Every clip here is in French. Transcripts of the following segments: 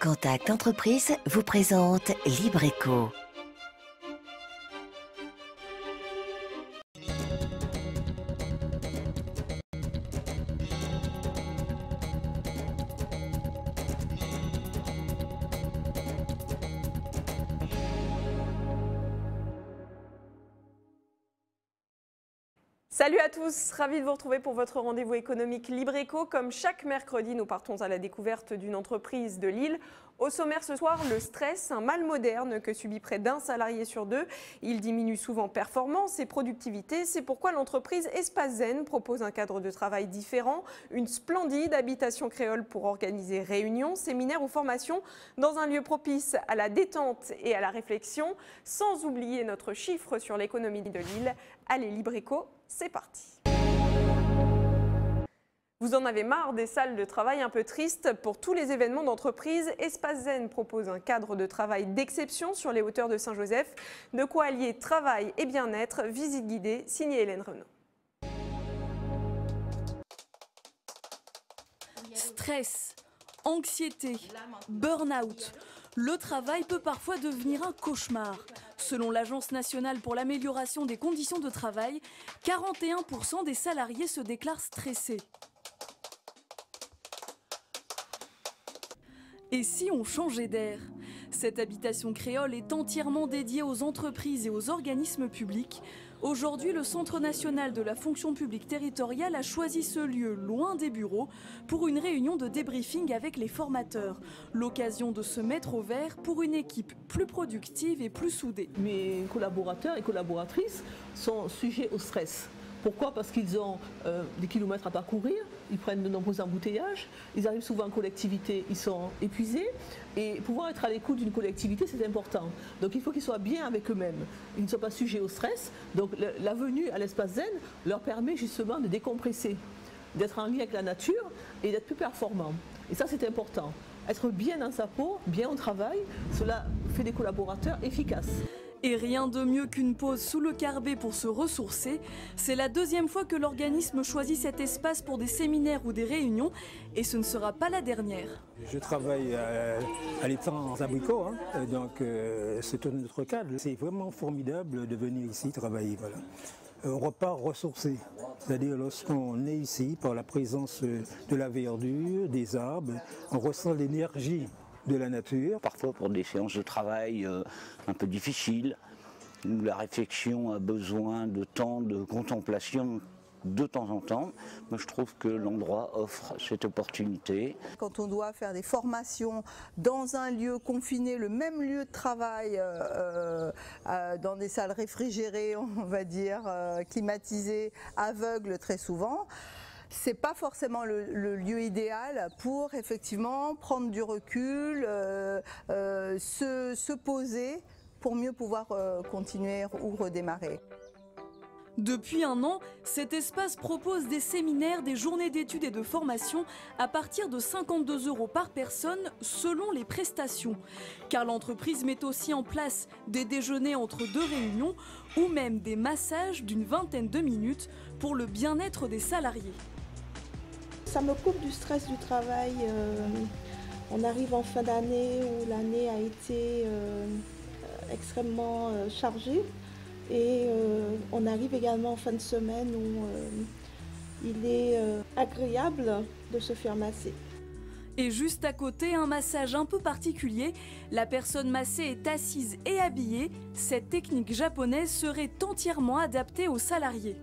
Contact Entreprise vous présente Libreco. Salut à tous, ravi de vous retrouver pour votre rendez-vous économique Libreco. Comme chaque mercredi, nous partons à la découverte d'une entreprise de Lille. Au sommaire ce soir, le stress, un mal moderne que subit près d'un salarié sur deux. Il diminue souvent performance et productivité. C'est pourquoi l'entreprise Espace Zen propose un cadre de travail différent, une splendide habitation créole pour organiser réunions, séminaires ou formations dans un lieu propice à la détente et à la réflexion, sans oublier notre chiffre sur l'économie de Lille. Allez Libreco, c'est parti. Vous en avez marre des salles de travail un peu tristes? Pour tous les événements d'entreprise, Espace Zen propose un cadre de travail d'exception sur les hauteurs de Saint-Joseph. De quoi allier travail et bien-être. Visite guidée, signée Hélène Renaud. Stress, anxiété, burn-out. Le travail peut parfois devenir un cauchemar. Selon l'Agence nationale pour l'amélioration des conditions de travail, 41% des salariés se déclarent stressés. Et si on changeait d'air? Cette habitation créole est entièrement dédiée aux entreprises et aux organismes publics. Aujourd'hui, le Centre national de la fonction publique territoriale a choisi ce lieu loin des bureaux pour une réunion de débriefing avec les formateurs. L'occasion de se mettre au vert pour une équipe plus productive et plus soudée. Mes collaborateurs et collaboratrices sont sujets au stress. Pourquoi? Parce qu'ils ont des kilomètres à parcourir, ils prennent de nombreux embouteillages, ils arrivent souvent en collectivité, ils sont épuisés. Et pouvoir être à l'écoute d'une collectivité, c'est important. Donc il faut qu'ils soient bien avec eux-mêmes. Ils ne sont pas sujets au stress. Donc la venue à l'espace Zen leur permet justement de décompresser, d'être en lien avec la nature et d'être plus performants. Et ça, c'est important. Être bien dans sa peau, bien au travail, cela fait des collaborateurs efficaces. Et rien de mieux qu'une pause sous le carbet pour se ressourcer. C'est la deuxième fois que l'organisme choisit cet espace pour des séminaires ou des réunions et ce ne sera pas la dernière. Je travaille à l'étang abricot, donc c'est un autre cadre. C'est vraiment formidable de venir ici travailler. Voilà. On repart ressourcé, c'est-à-dire lorsqu'on est ici par la présence de la verdure, des arbres, on ressent l'énergie de la nature. Parfois pour des séances de travail un peu difficiles, où la réflexion a besoin de temps de contemplation de temps en temps. Moi je trouve que l'endroit offre cette opportunité. Quand on doit faire des formations dans un lieu confiné, le même lieu de travail, dans des salles réfrigérées, on va dire, climatisées, aveugles très souvent, c'est pas forcément le lieu idéal pour effectivement prendre du recul, se poser pour mieux pouvoir continuer ou redémarrer. Depuis un an, cet espace propose des séminaires, des journées d'études et de formation à partir de 52 € par personne selon les prestations. Car l'entreprise met aussi en place des déjeuners entre deux réunions ou même des massages d'une vingtaine de minutes pour le bien-être des salariés. Ça me coupe du stress du travail. On arrive en fin d'année où l'année a été extrêmement chargée. Et on arrive également en fin de semaine où il est agréable de se faire masser. Et juste à côté, un massage un peu particulier. La personne massée est assise et habillée. Cette technique japonaise serait entièrement adaptée aux salariés.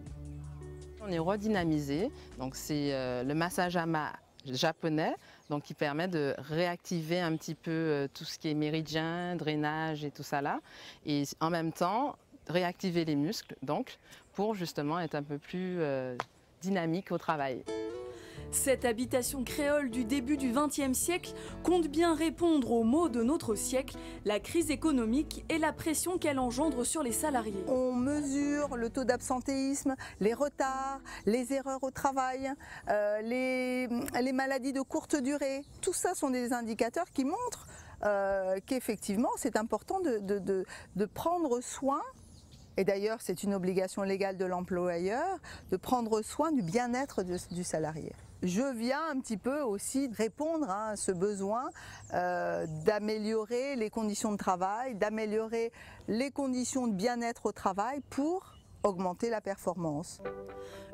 On est redynamisé, donc c'est le massage ama japonais, donc qui permet de réactiver un petit peu tout ce qui est méridien, drainage et tout ça là, et en même temps réactiver les muscles, donc pour justement être un peu plus dynamique au travail. Cette habitation créole du début du XXe siècle compte bien répondre aux maux de notre siècle, la crise économique et la pression qu'elle engendre sur les salariés. On mesure le taux d'absentéisme, les retards, les erreurs au travail, les maladies de courte durée. Tout ça sont des indicateurs qui montrent qu'effectivement c'est important de prendre soin. Et d'ailleurs, c'est une obligation légale de l'employeur de prendre soin du bien-être du salarié. je viens un petit peu aussi répondre à ce besoin d'améliorer les conditions de travail, d'améliorer les conditions de bien-être au travail pour augmenter la performance.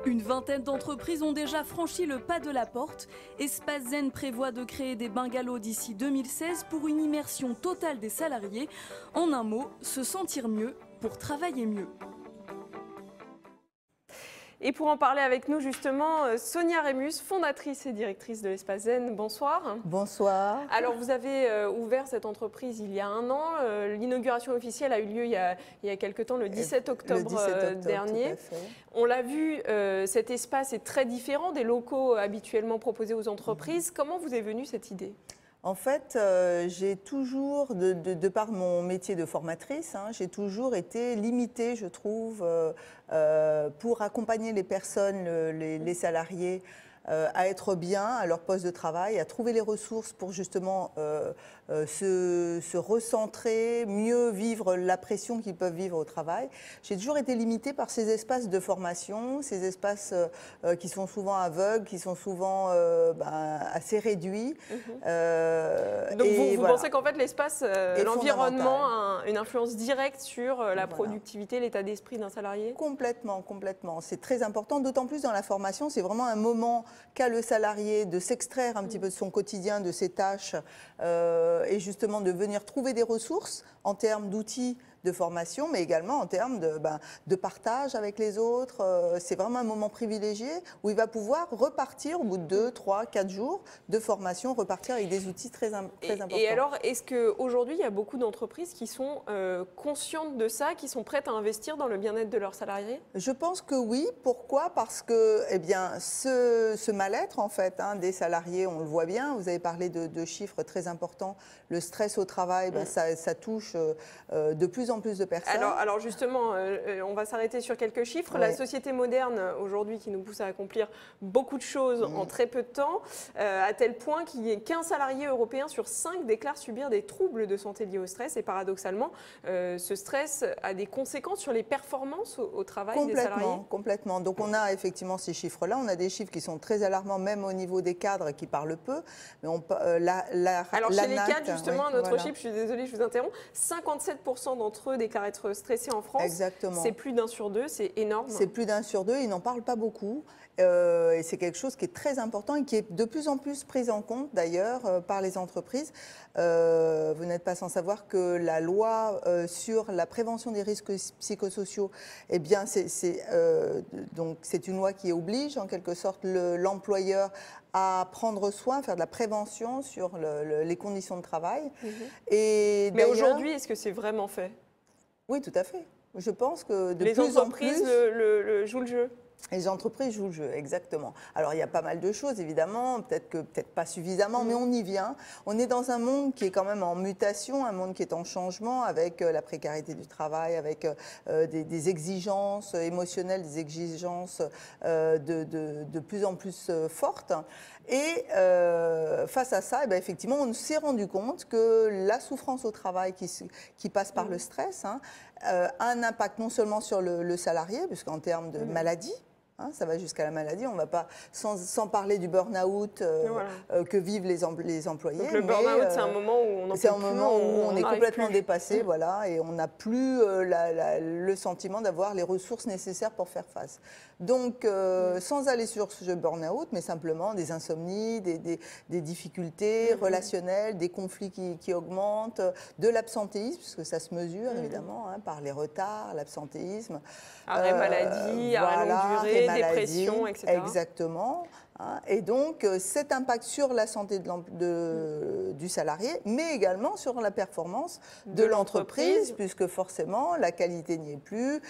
Une vingtaine d'entreprises ont déjà franchi le pas de la porte. Espace Zen prévoit de créer des bungalows d'ici 2016 pour une immersion totale des salariés. En un mot, se sentir mieux pour travailler mieux. Et pour en parler avec nous justement, Sonia Rémus, fondatrice et directrice de l'Espace Zen. Bonsoir. Bonsoir. Alors vous avez ouvert cette entreprise il y a un an. L'inauguration officielle a eu lieu il y a quelque temps, le 17 octobre, dernier. On l'a vu, cet espace est très différent des locaux habituellement proposés aux entreprises. Comment vous est venue cette idée ? En fait, j'ai toujours, de par mon métier de formatrice, j'ai toujours été limitée, je trouve, pour accompagner les personnes, les salariés, à être bien à leur poste de travail, à trouver les ressources pour justement se recentrer, mieux vivre la pression qu'ils peuvent vivre au travail. J'ai toujours été limitée par ces espaces de formation, ces espaces qui sont souvent aveugles, qui sont souvent assez réduits. Donc vous pensez qu'en fait l'espace, l'environnement a une influence directe sur la productivité, l'état d'esprit d'un salarié ? Complètement, complètement. C'est très important, d'autant plus dans la formation, c'est vraiment un moment qu'a le salarié de s'extraire un petit peu de son quotidien, de ses tâches, et justement de venir trouver des ressources en termes d'outils de formation, mais également en termes de partage avec les autres. C'est vraiment un moment privilégié où il va pouvoir repartir au bout de 2, 3, 4 jours de formation, repartir avec des outils très importants. Et alors, est-ce qu'aujourd'hui, il y a beaucoup d'entreprises qui sont conscientes de ça, qui sont prêtes à investir dans le bien-être de leurs salariés ? Je pense que oui. Pourquoi ? Parce que ce mal-être en fait, des salariés, on le voit bien, vous avez parlé de chiffres très importants, le stress au travail, ça touche de plus en plus de personnes. Alors justement, on va s'arrêter sur quelques chiffres. La société moderne aujourd'hui qui nous pousse à accomplir beaucoup de choses en très peu de temps, à tel point qu'un salarié européen sur 5 déclare subir des troubles de santé liés au stress. Et paradoxalement, ce stress a des conséquences sur les performances au travail des salariés. Complètement. Donc on a effectivement ces chiffres-là. On a des chiffres qui sont très alarmants, même au niveau des cadres qui parlent peu. Mais alors chez les cadres, justement, notre chiffre, je suis désolée, je vous interromps, 57% d'entre eux déclarent être stressés en France. Exactement. C'est plus d'1 sur 2, c'est énorme. C'est plus d'1 sur 2, ils n'en parlent pas beaucoup. Et c'est quelque chose qui est très important et qui est de plus en plus pris en compte d'ailleurs par les entreprises. Vous n'êtes pas sans savoir que la loi sur la prévention des risques psychosociaux, donc c'est une loi qui oblige en quelque sorte l'employeur à prendre soin, faire de la prévention sur les conditions de travail. Mais aujourd'hui, est-ce que c'est vraiment fait ? Oui, tout à fait. Je pense que les entreprises jouent le jeu. Les entreprises jouent le jeu, exactement. Alors, il y a pas mal de choses, évidemment, peut-être pas suffisamment, mais on y vient. On est dans un monde qui est quand même en mutation, un monde qui est en changement, avec la précarité du travail, avec des exigences émotionnelles, des exigences de plus en plus fortes. Et face à ça, effectivement, on s'est rendu compte que la souffrance au travail qui passe par le stress a un impact non seulement sur le salarié, puisqu'en termes de maladie, ça va jusqu'à la maladie, on ne va pas, sans parler du burn-out que vivent les employés. Donc le burn-out, c'est un moment où on est complètement dépassé, et on n'a plus le sentiment d'avoir les ressources nécessaires pour faire face. Donc, sans aller sur ce burn-out, mais simplement des insomnies, des difficultés relationnelles, des conflits qui augmentent, de l'absentéisme, puisque ça se mesure évidemment par les retards, l'absentéisme. Arrêt maladie, arrêt longue durée, dépression, etc. Exactement. Et donc, cet impact sur la santé du salarié, mais également sur la performance de l'entreprise, puisque forcément, la qualité n'y est plus,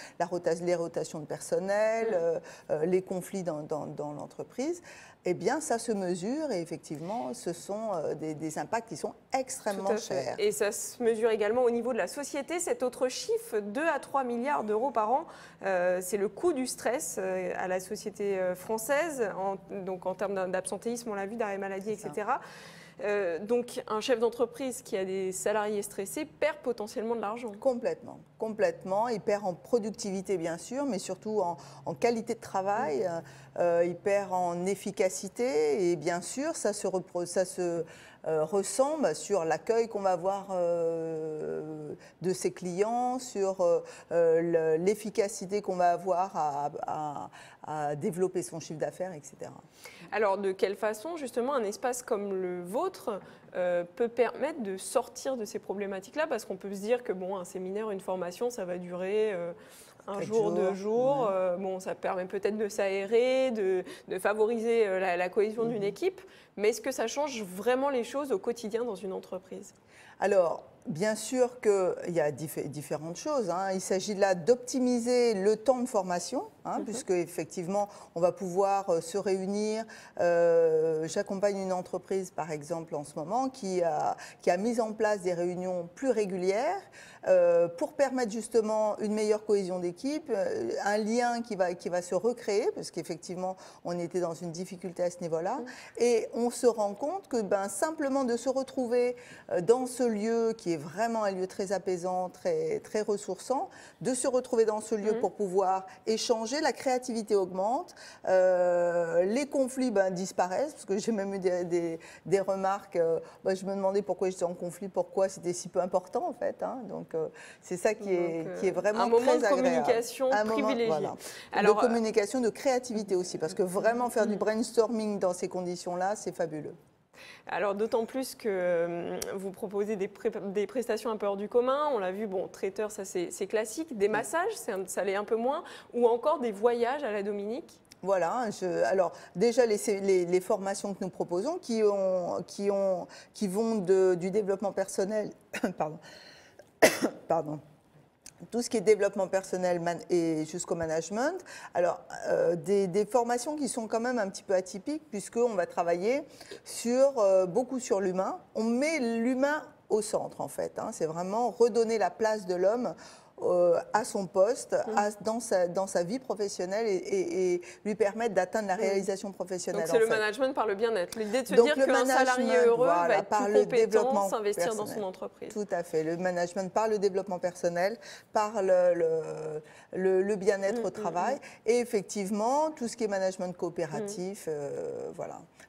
les rotations de personnel, les conflits dans l'entreprise. Eh bien, ça se mesure et effectivement, ce sont des impacts qui sont extrêmement chers. Et ça se mesure également au niveau de la société. Cet autre chiffre, 2 à 3 milliards d'euros par an, c'est le coût du stress à la société française, donc en termes d'absentéisme, on l'a vu, d'arrêt maladie, etc. Donc un chef d'entreprise qui a des salariés stressés perd potentiellement de l'argent. Complètement, complètement. Il perd en productivité bien sûr, mais surtout en qualité de travail. Il perd en efficacité et bien sûr ça se ressent sur l'accueil qu'on va avoir de ses clients, sur l'efficacité qu'on va avoir à développer son chiffre d'affaires, etc. Alors de quelle façon justement un espace comme le vôtre peut permettre de sortir de ces problématiques-là? Parce qu'on peut se dire que bon, un séminaire, une formation, ça va durer un jour, 2 jours. Bon, ça permet peut-être de s'aérer, de favoriser la cohésion d'une équipe. Mais est-ce que ça change vraiment les choses au quotidien dans une entreprise? Alors, bien sûr qu'il y a différentes choses. Il s'agit là d'optimiser le temps de formation, puisque effectivement, on va pouvoir se réunir. J'accompagne une entreprise, par exemple, en ce moment, qui a mis en place des réunions plus régulières pour permettre justement une meilleure cohésion d'équipe, un lien qui va se recréer, parce qu'effectivement, on était dans une difficulté à ce niveau-là. Et on se rend compte que simplement de se retrouver dans ce lieu qui est vraiment un lieu très apaisant, très ressourçant, de se retrouver dans ce lieu pour pouvoir échanger, la créativité augmente, les conflits disparaissent, parce que j'ai même eu des remarques, je me demandais pourquoi j'étais en conflit, pourquoi c'était si peu important en fait. Donc c'est ça qui est vraiment très agréable. Un moment de communication privilégié. Voilà. Alors, de communication, de créativité aussi, parce que vraiment faire du brainstorming dans ces conditions-là, c'est fabuleux. Alors d'autant plus que vous proposez des prestations un peu hors du commun. On l'a vu, bon, traiteur, ça c'est classique. Des massages, ça l'est un peu moins. Ou encore des voyages à la Dominique. Voilà, alors déjà les formations que nous proposons qui vont du développement personnel, pardon, tout ce qui est développement personnel et jusqu'au management. Alors, des formations qui sont quand même un petit peu atypiques puisqu'on va travailler beaucoup sur l'humain. On met l'humain au centre en fait. C'est vraiment redonner la place de l'homme à son poste, dans sa vie professionnelle et lui permettre d'atteindre la réalisation professionnelle. Donc c'est le management par le bien-être. L'idée de se dire qu'un salarié heureux va être plus compétent, s'investir dans son entreprise. Tout à fait. Le management par le développement personnel, par le bien-être au travail et effectivement tout ce qui est management coopératif,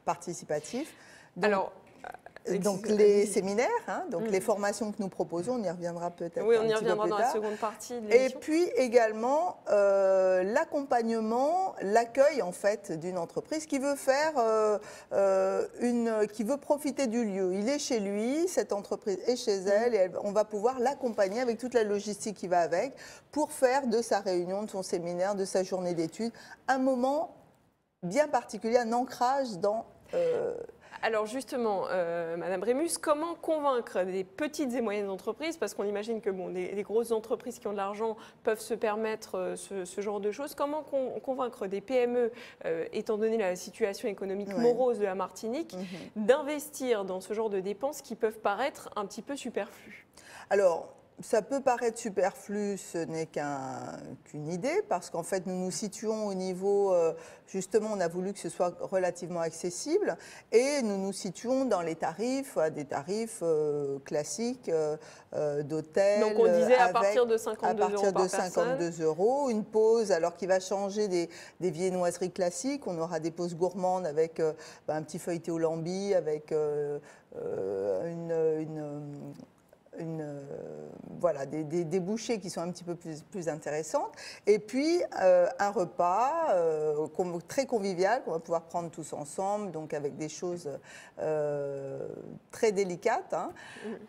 participatif. Donc les séminaires, les formations que nous proposons, on y reviendra peut-être. Oui, on y reviendra dans la seconde partie de l'émission. Et puis également l'accompagnement, l'accueil en fait d'une entreprise qui veut qui veut profiter du lieu. Il est chez lui, cette entreprise est chez elle, et on va pouvoir l'accompagner avec toute la logistique qui va avec pour faire de sa réunion, de son séminaire, de sa journée d'études, un moment bien particulier, un ancrage dans. Alors justement, Madame Rémus, comment convaincre des petites et moyennes entreprises, parce qu'on imagine que les grosses entreprises qui ont de l'argent peuvent se permettre ce genre de choses, comment convaincre des PME, étant donné la situation économique morose de la Martinique, d'investir dans ce genre de dépenses qui peuvent paraître un petit peu superflues? Alors, ça peut paraître superflu, ce n'est qu'une idée, parce qu'en fait, nous nous situons au niveau, justement, on a voulu que ce soit relativement accessible, et nous nous situons dans les tarifs, des tarifs classiques d'hôtel. Donc on disait à partir de 52 euros par personne. À partir de 52 euros, une pause, alors qui va changer des viennoiseries classiques. On aura des pauses gourmandes avec un petit feuilleté au lambi, avec voilà, des bouchées qui sont un petit peu plus intéressantes. Et puis, un repas très convivial qu'on va pouvoir prendre tous ensemble, donc avec des choses très délicates.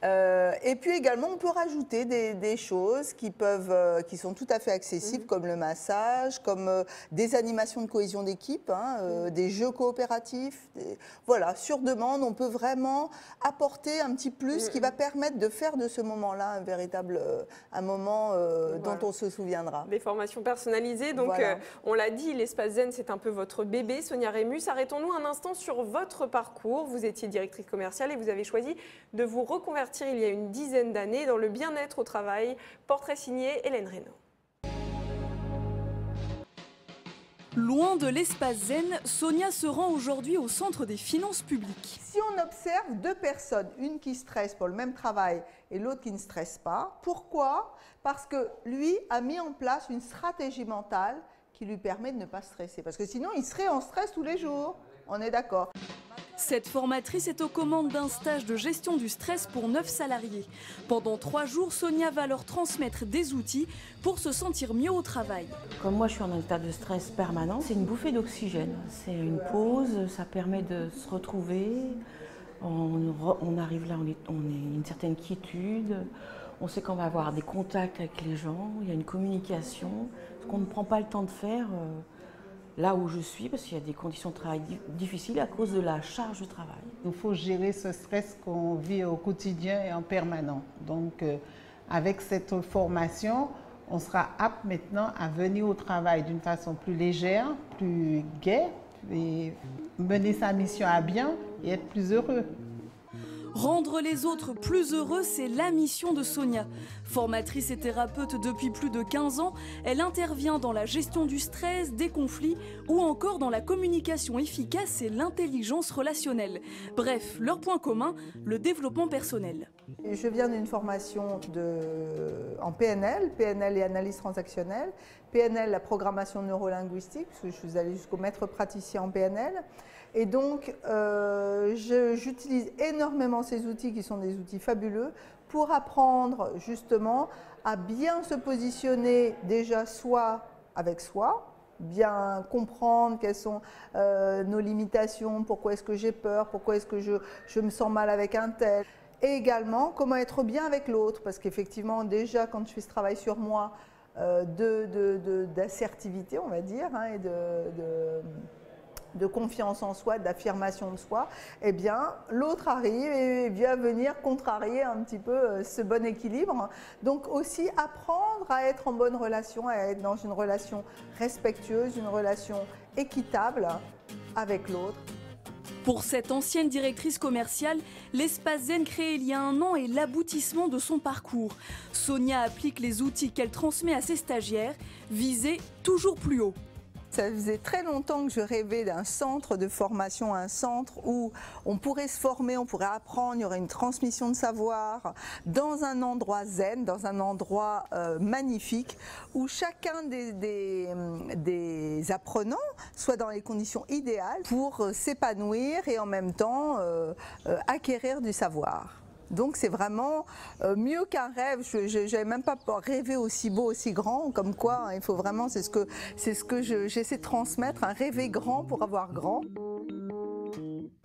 Et puis également, on peut rajouter des choses qui sont tout à fait accessibles, comme le massage, comme des animations de cohésion d'équipe, des jeux coopératifs. Voilà, sur demande, on peut vraiment apporter un petit plus qui va permettre de faire de ce moment-là un véritable moment dont on se souviendra. Des formations personnalisées. Donc, on l'a dit, l'espace Zen, c'est un peu votre bébé. Sonia Rémus, arrêtons-nous un instant sur votre parcours. Vous étiez directrice commerciale et vous avez choisi de vous reconvertir il y a une dizaine d'années dans le bien-être au travail. Portrait signé Hélène Reynaud. Loin de l'espace zen, Sonia se rend aujourd'hui au centre des finances publiques. Si on observe deux personnes, une qui stresse pour le même travail et l'autre qui ne stresse pas, pourquoi? Parce que lui a mis en place une stratégie mentale qui lui permet de ne pas stresser. Parce que sinon, il serait en stress tous les jours. On est d'accord. Cette formatrice est aux commandes d'un stage de gestion du stress pour 9 salariés. Pendant 3 jours, Sonia va leur transmettre des outils pour se sentir mieux au travail. Comme moi, je suis en état de stress permanent, c'est une bouffée d'oxygène. C'est une pause, ça permet de se retrouver. On arrive là, on est une certaine quiétude. On sait qu'on va avoir des contacts avec les gens, il y a une communication, ce qu'on ne prend pas le temps de faire là où je suis, parce qu'il y a des conditions de travail difficiles à cause de la charge de travail. Il faut gérer ce stress qu'on vit au quotidien et en permanent. Donc, avec cette formation, on sera apte maintenant à venir au travail d'une façon plus légère, plus gaie, et mener sa mission à bien et être plus heureux. Rendre les autres plus heureux, c'est la mission de Sonia. Formatrice et thérapeute depuis plus de 15 ans, elle intervient dans la gestion du stress, des conflits ou encore dans la communication efficace et l'intelligence relationnelle. Bref, leur point commun, le développement personnel. Je viens d'une formation en PNL et analyse transactionnelle. PNL, la programmation neurolinguistique, parce que je suis allée jusqu'au maître praticien en PNL. Et donc, j'utilise énormément ces outils qui sont des outils fabuleux pour apprendre justement à bien se positionner déjà soi avec soi, bien comprendre quelles sont nos limitations, pourquoi est-ce que j'ai peur, pourquoi est-ce que je me sens mal avec un tel. Et également, comment être bien avec l'autre, parce qu'effectivement, déjà, quand je fais ce travail sur moi d'assertivité, on va dire, hein, et de confiance en soi, d'affirmation de soi, eh bien, l'autre arrive et vient venir contrarier un petit peu ce bon équilibre. Donc aussi apprendre à être en bonne relation, à être dans une relation respectueuse, une relation équitable avec l'autre. Pour cette ancienne directrice commerciale, l'espace zen créé il y a 1 an est l'aboutissement de son parcours. Sonia applique les outils qu'elle transmet à ses stagiaires, viser toujours plus haut. Ça faisait très longtemps que je rêvais d'un centre de formation, un centre où on pourrait se former, on pourrait apprendre, il y aurait une transmission de savoir dans un endroit zen, dans un endroit magnifique où chacun des apprenants soit dans les conditions idéales pour s'épanouir et en même temps acquérir du savoir. Donc c'est vraiment mieux qu'un rêve, je n'avais même pas rêvé aussi beau, aussi grand, comme quoi hein, il faut vraiment, c'est ce que j'essaie de transmettre, un rêver grand pour avoir grand.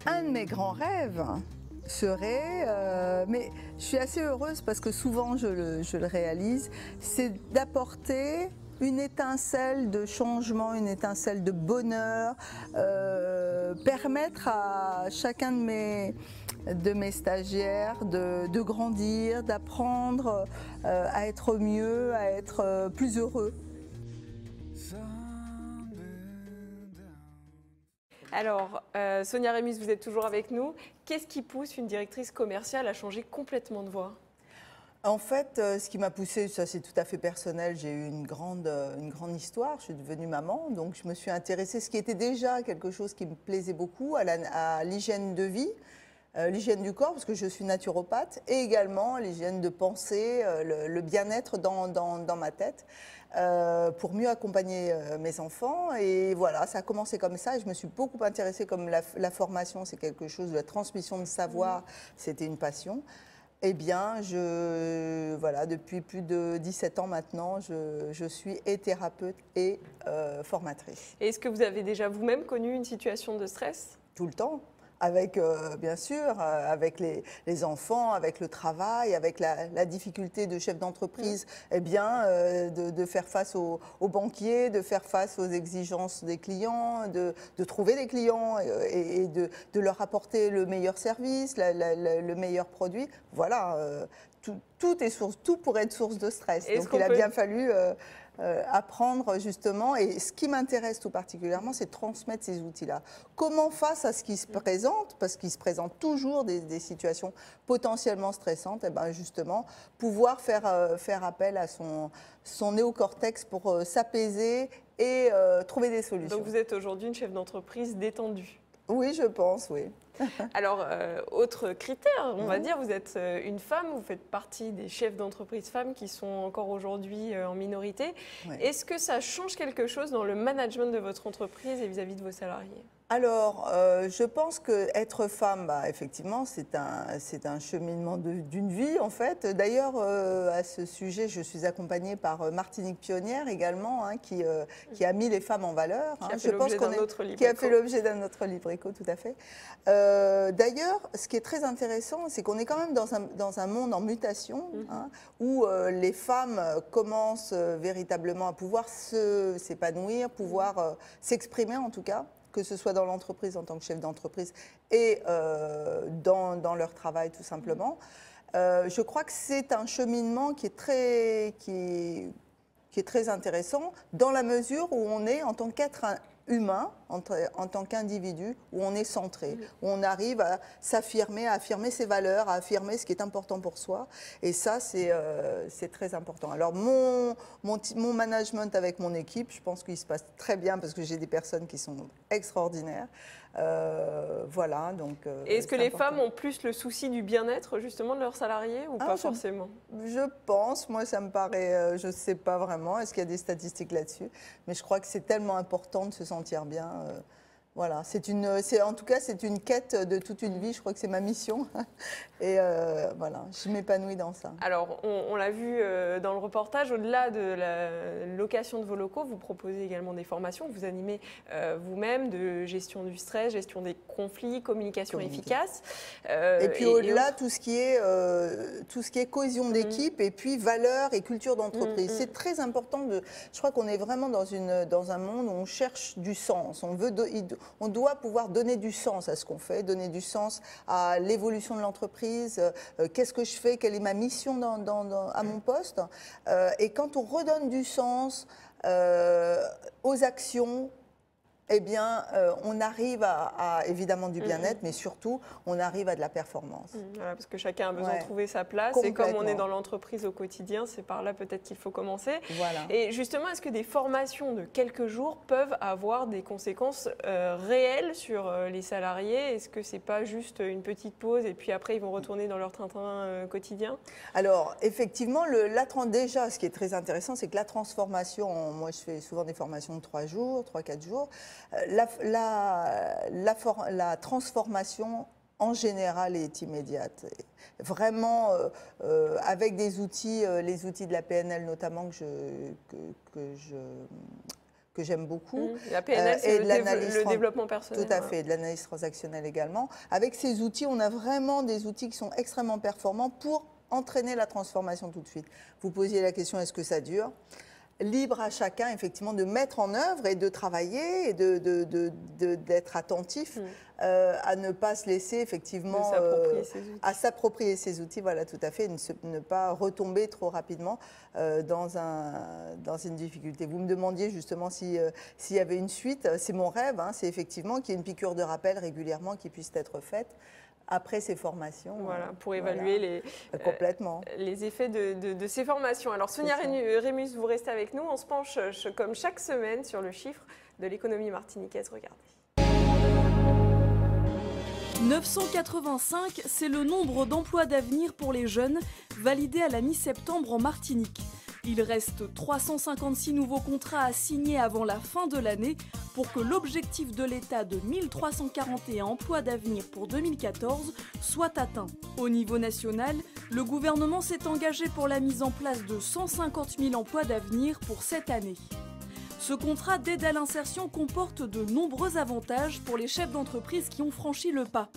Un de mes grands rêves serait, mais je suis assez heureuse parce que souvent je le réalise, c'est d'apporter une étincelle de changement, une étincelle de bonheur, permettre à chacun de mes stagiaires de grandir, d'apprendre à être mieux, à être plus heureux. Alors, Sonia Remus, vous êtes toujours avec nous. Qu'est-ce qui pousse une directrice commerciale à changer complètement de voie ? En fait, ce qui m'a poussée, ça c'est tout à fait personnel, j'ai eu une grande histoire, je suis devenue maman, donc je me suis intéressée, ce qui était déjà quelque chose qui me plaisait beaucoup, à l'hygiène de vie, l'hygiène du corps, parce que je suis naturopathe, et également l'hygiène de pensée, le bien-être dans ma tête, pour mieux accompagner mes enfants. Et voilà, ça a commencé comme ça, et je me suis beaucoup intéressée, comme la formation, c'est quelque chose, la transmission de savoir, c'était une passion. Eh bien, voilà, depuis plus de 17 ans maintenant, je suis et thérapeute et formatrice. Est-ce que vous avez déjà vous-même connu une situation de stress ? Tout le temps. Avec, bien sûr, avec les enfants, avec le travail, avec la difficulté de chef d'entreprise, eh bien, de faire face aux banquiers, de faire face aux exigences des clients, de trouver des clients et de leur apporter le meilleur service, le meilleur produit. Voilà, tout pourrait être source de stress. Donc il a bien fallu apprendre justement, et ce qui m'intéresse tout particulièrement, c'est de transmettre ces outils-là. Comment face à ce qui se présente, parce qu'il se présente toujours des situations potentiellement stressantes, et ben justement, pouvoir faire appel à son néocortex pour s'apaiser et trouver des solutions. Donc vous êtes aujourd'hui une chef d'entreprise détendue. Oui, je pense, oui. Alors, autre critère, on va dire, vous êtes une femme, vous faites partie des chefs d'entreprise femmes qui sont encore aujourd'hui en minorité. Oui. Est-ce que ça change quelque chose dans le management de votre entreprise et vis-à-vis de vos salariés ? Alors, je pense qu'être femme, effectivement, c'est un cheminement d'une vie, en fait. D'ailleurs, à ce sujet, je suis accompagnée par Martinique Pionnière également, hein, qui a mis les femmes en valeur. Qui a fait l'objet d'un autre livre. Qui a fait l'objet d'un autre livre éco, tout à fait. D'ailleurs, ce qui est très intéressant, c'est qu'on est quand même dans un monde en mutation, hein, où les femmes commencent véritablement à pouvoir s'épanouir, pouvoir s'exprimer en tout cas, que ce soit dans l'entreprise en tant que chef d'entreprise et dans leur travail tout simplement. Je crois que c'est un cheminement qui est très intéressant dans la mesure où on est en tant qu'être humain, en tant qu'individu, où on est centré, où on arrive à s'affirmer, à affirmer ses valeurs, à affirmer ce qui est important pour soi. Et ça, c'est très important. Alors, mon management avec mon équipe, je pense qu'il se passe très bien parce que j'ai des personnes qui sont extraordinaires. Voilà, donc. Est-ce que les femmes ont plus le souci du bien-être justement de leurs salariés ou pas forcément ? Je pense, moi ça me paraît, je ne sais pas vraiment, est-ce qu'il y a des statistiques là-dessus, mais je crois que c'est tellement important de se sentir bien. Voilà, en tout cas c'est une quête de toute une vie, je crois que c'est ma mission et voilà, je m'épanouis dans ça. Alors on l'a vu dans le reportage, au-delà de la location de vos locaux, vous proposez également des formations, vous animez vous-même de gestion du stress, gestion des conflits, communication efficace. Et puis au-delà tout ce qui est cohésion d'équipe et puis valeurs et culture d'entreprise. C'est très important je crois qu'on est vraiment dans un monde où on cherche du sens, on doit pouvoir donner du sens à ce qu'on fait, donner du sens à l'évolution de l'entreprise, qu'est-ce que je fais, quelle est ma mission à mon poste. Et quand on redonne du sens aux actions, eh bien, on arrive à évidemment du bien-être, mais surtout, on arrive à de la performance. Voilà, parce que chacun a besoin de trouver sa place. Et comme on est dans l'entreprise au quotidien, c'est par là peut-être qu'il faut commencer. Voilà. Et justement, est-ce que des formations de quelques jours peuvent avoir des conséquences réelles sur les salariés ? Est-ce que ce n'est pas juste une petite pause et puis après, ils vont retourner dans leur train-train quotidien ? Alors, effectivement, déjà, ce qui est très intéressant, c'est que la transformation, moi je fais souvent des formations de 3 jours, 3-4 jours, la transformation en général est immédiate. Vraiment, avec des outils, les outils de la PNL notamment que j'aime beaucoup. La PNL, c'est le développement personnel. Tout à fait, de l'analyse transactionnelle également. Avec ces outils, on a vraiment des outils qui sont extrêmement performants pour entraîner la transformation tout de suite. Vous posiez la question, est-ce que ça dure ? Libre à chacun, effectivement, de mettre en œuvre et de travailler et d'être attentif à ne pas se laisser, effectivement, à s'approprier ces outils, voilà, tout à fait, et ne pas retomber trop rapidement dans une difficulté. Vous me demandiez justement s'il y avait une suite. C'est mon rêve, hein, c'est effectivement qu'il y ait une piqûre de rappel régulièrement qui puisse être faite après ces formations. Voilà, pour évaluer les effets de ces formations. Alors Sonia Rémus, vous restez avec nous. On se penche comme chaque semaine sur le chiffre de l'économie martiniquaise. Regardez. 985, c'est le nombre d'emplois d'avenir pour les jeunes validé à la mi-septembre en Martinique. Il reste 356 nouveaux contrats à signer avant la fin de l'année pour que l'objectif de l'État de 1341 emplois d'avenir pour 2014 soit atteint. Au niveau national, le gouvernement s'est engagé pour la mise en place de 150 000 emplois d'avenir pour cette année. Ce contrat d'aide à l'insertion comporte de nombreux avantages pour les chefs d'entreprise qui ont franchi le pas.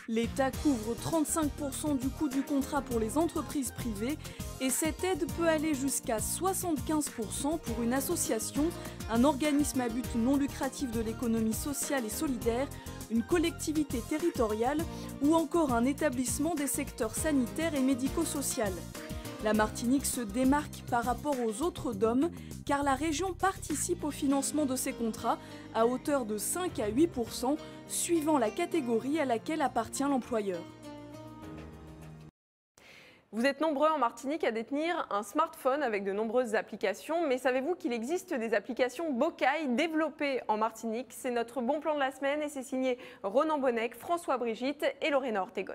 L'État couvre 35% du coût du contrat pour les entreprises privées et cette aide peut aller jusqu'à 75% pour une association, un organisme à but non lucratif de l'économie sociale et solidaire, une collectivité territoriale ou encore un établissement des secteurs sanitaires et médico-social. La Martinique se démarque par rapport aux autres DOM car la région participe au financement de ces contrats à hauteur de 5 à 8% suivant la catégorie à laquelle appartient l'employeur. Vous êtes nombreux en Martinique à détenir un smartphone avec de nombreuses applications, mais savez-vous qu'il existe des applications Bocaille développées en Martinique? C'est notre bon plan de la semaine et c'est signé Ronan Bonnec, François Brigitte et Lorena Ortegon.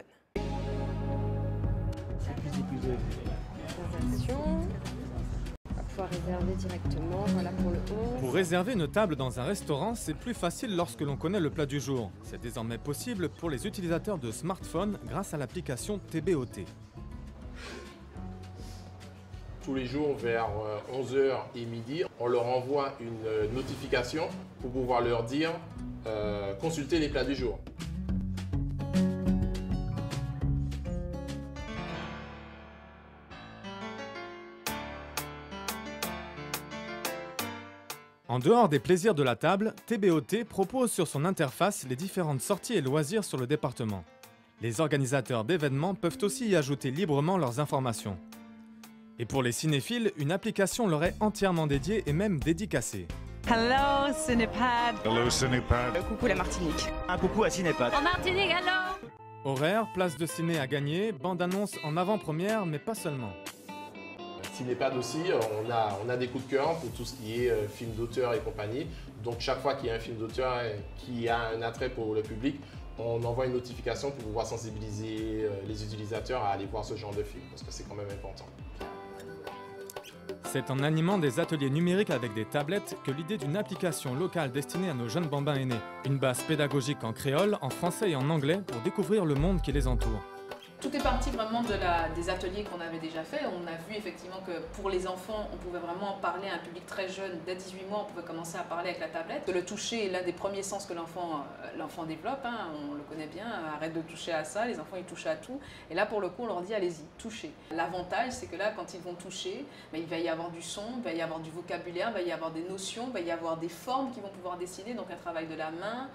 On va pouvoir réserver directement, voilà pour le 11. Pour réserver une table dans un restaurant, c'est plus facile lorsque l'on connaît le plat du jour. C'est désormais possible pour les utilisateurs de smartphones grâce à l'application TBOT. Tous les jours vers 11h et midi, on leur envoie une notification pour pouvoir leur dire consultez les plats du jour. En dehors des plaisirs de la table, TBOT propose sur son interface les différentes sorties et loisirs sur le département. Les organisateurs d'événements peuvent aussi y ajouter librement leurs informations. Et pour les cinéphiles, une application leur est entièrement dédiée et même dédicacée. Hello Cinépad. Hello Cinépad. Coucou la Martinique. Un coucou à Cinépad. En Martinique, hello. Horaire, place de ciné à gagner, bande-annonce en avant-première, mais pas seulement. Cinépad aussi, on a des coups de cœur pour tout ce qui est film d'auteur et compagnie. Donc chaque fois qu'il y a un film d'auteur qui a un attrait pour le public, on envoie une notification pour pouvoir sensibiliser les utilisateurs à aller voir ce genre de film, parce que c'est quand même important. C'est en animant des ateliers numériques avec des tablettes que l'idée d'une application locale destinée à nos jeunes bambins est née. Une base pédagogique en créole, en français et en anglais pour découvrir le monde qui les entoure. Tout est parti vraiment des ateliers qu'on avait déjà fait. On a vu effectivement que pour les enfants, on pouvait vraiment en parler à un public très jeune. Dès 18 mois, on pouvait commencer à parler avec la tablette. Le toucher est l'un des premiers sens que l'enfant développe. Hein. On le connaît bien, arrête de toucher à ça, les enfants ils touchent à tout. Et là pour le coup, on leur dit allez-y, touchez. L'avantage c'est que là quand ils vont toucher, il va y avoir du son, il va y avoir du vocabulaire, il va y avoir des notions, il va y avoir des formes qu'ils vont pouvoir dessiner, donc un travail de la main.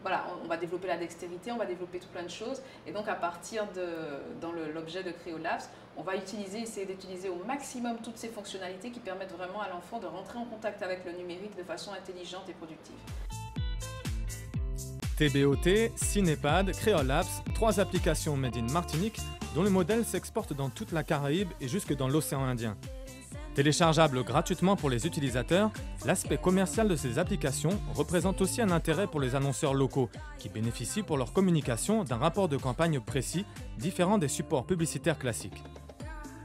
Voilà, on va développer la dextérité, on va développer tout plein de choses. Et donc à partir dans l'objet de Creolabs, on va essayer d'utiliser au maximum toutes ces fonctionnalités qui permettent vraiment à l'enfant de rentrer en contact avec le numérique de façon intelligente et productive. TBOT, Cinépad, Creolabs, 3 applications made in Martinique dont le modèle s'exporte dans toute la Caraïbe et jusque dans l'océan Indien. Téléchargeable gratuitement pour les utilisateurs, l'aspect commercial de ces applications représente aussi un intérêt pour les annonceurs locaux qui bénéficient pour leur communication d'un rapport de campagne précis, différent des supports publicitaires classiques.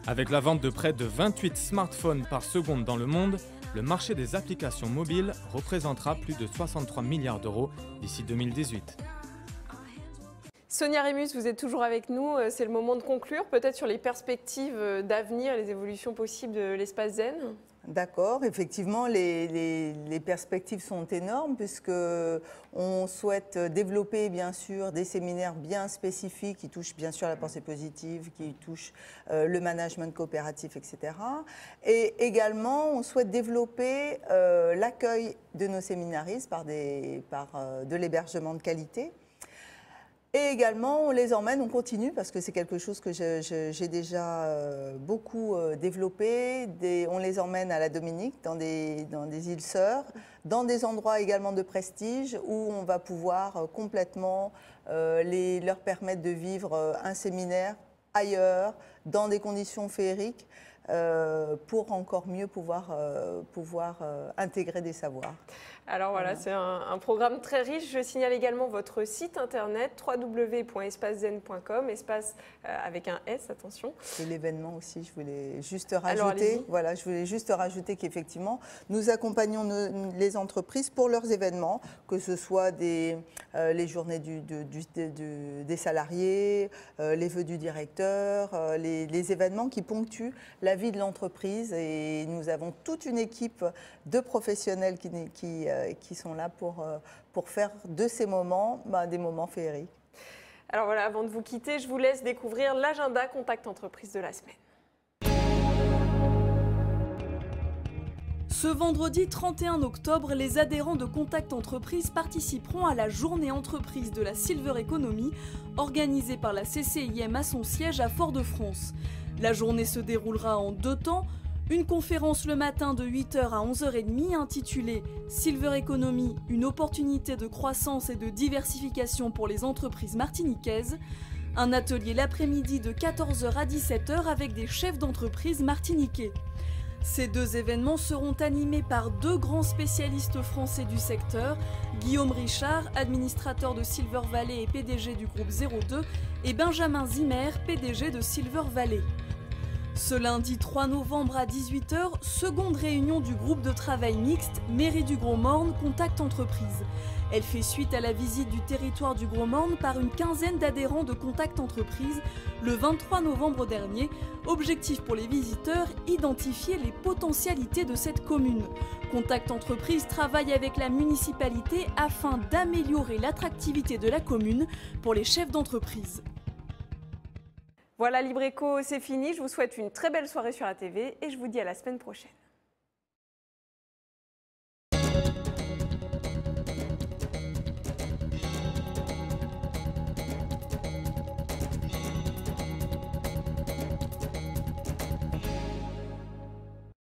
Avec la vente de près de 28 smartphones par seconde dans le monde, le marché des applications mobiles représentera plus de 63 milliards d'euros d'ici 2018. Sonia Rémus, vous êtes toujours avec nous. C'est le moment de conclure, peut-être sur les perspectives d'avenir et les évolutions possibles de l'espace Zen. D'accord, effectivement, les perspectives sont énormes puisqu'on souhaite développer bien sûr des séminaires bien spécifiques qui touchent bien sûr la pensée positive, qui touchent le management coopératif, etc. Et également, on souhaite développer l'accueil de nos séminaristes par de l'hébergement de qualité. Et également, on les emmène, on continue, parce que c'est quelque chose que j'ai déjà beaucoup développé. On les emmène à la Dominique, dans des îles sœurs, dans des endroits également de prestige, où on va pouvoir complètement leur permettre de vivre un séminaire ailleurs, dans des conditions féeriques, pour encore mieux pouvoir intégrer des savoirs. Alors voilà, c'est un programme très riche. Je signale également votre site internet www.espacezen.com, espace avec un S, attention. Et l'événement aussi, je voulais juste rajouter. Voilà, je voulais juste rajouter qu'effectivement, nous accompagnons les entreprises pour leurs événements, que ce soit les journées des salariés, les vœux du directeur, les événements qui ponctuent la vie de l'entreprise. Et nous avons toute une équipe de professionnels qui sont là pour faire de ces moments des moments féeriques. Alors voilà, avant de vous quitter, je vous laisse découvrir l'agenda Contact Entreprise de la semaine. Ce vendredi 31 octobre, les adhérents de Contact Entreprise participeront à la journée entreprise de la Silver Economy, organisée par la CCIM à son siège à Fort-de-France. La journée se déroulera en 2 temps. Une conférence le matin de 8h à 11h30 intitulée « Silver Economy, une opportunité de croissance et de diversification pour les entreprises martiniquaises ». Un atelier l'après-midi de 14h à 17h avec des chefs d'entreprise martiniquais. Ces 2 événements seront animés par 2 grands spécialistes français du secteur, Guillaume Richard, administrateur de Silver Valley et PDG du groupe 02, et Benjamin Zimmer, PDG de Silver Valley. Ce lundi 3 novembre à 18h, seconde réunion du groupe de travail mixte Mairie du Gros Morne Contact Entreprise. Elle fait suite à la visite du territoire du Gros Morne par une quinzaine d'adhérents de Contact Entreprise le 23 novembre dernier. Objectif pour les visiteurs, identifier les potentialités de cette commune. Contact Entreprise travaille avec la municipalité afin d'améliorer l'attractivité de la commune pour les chefs d'entreprise. Voilà, Libreco, c'est fini. Je vous souhaite une très belle soirée sur ATV et je vous dis à la semaine prochaine.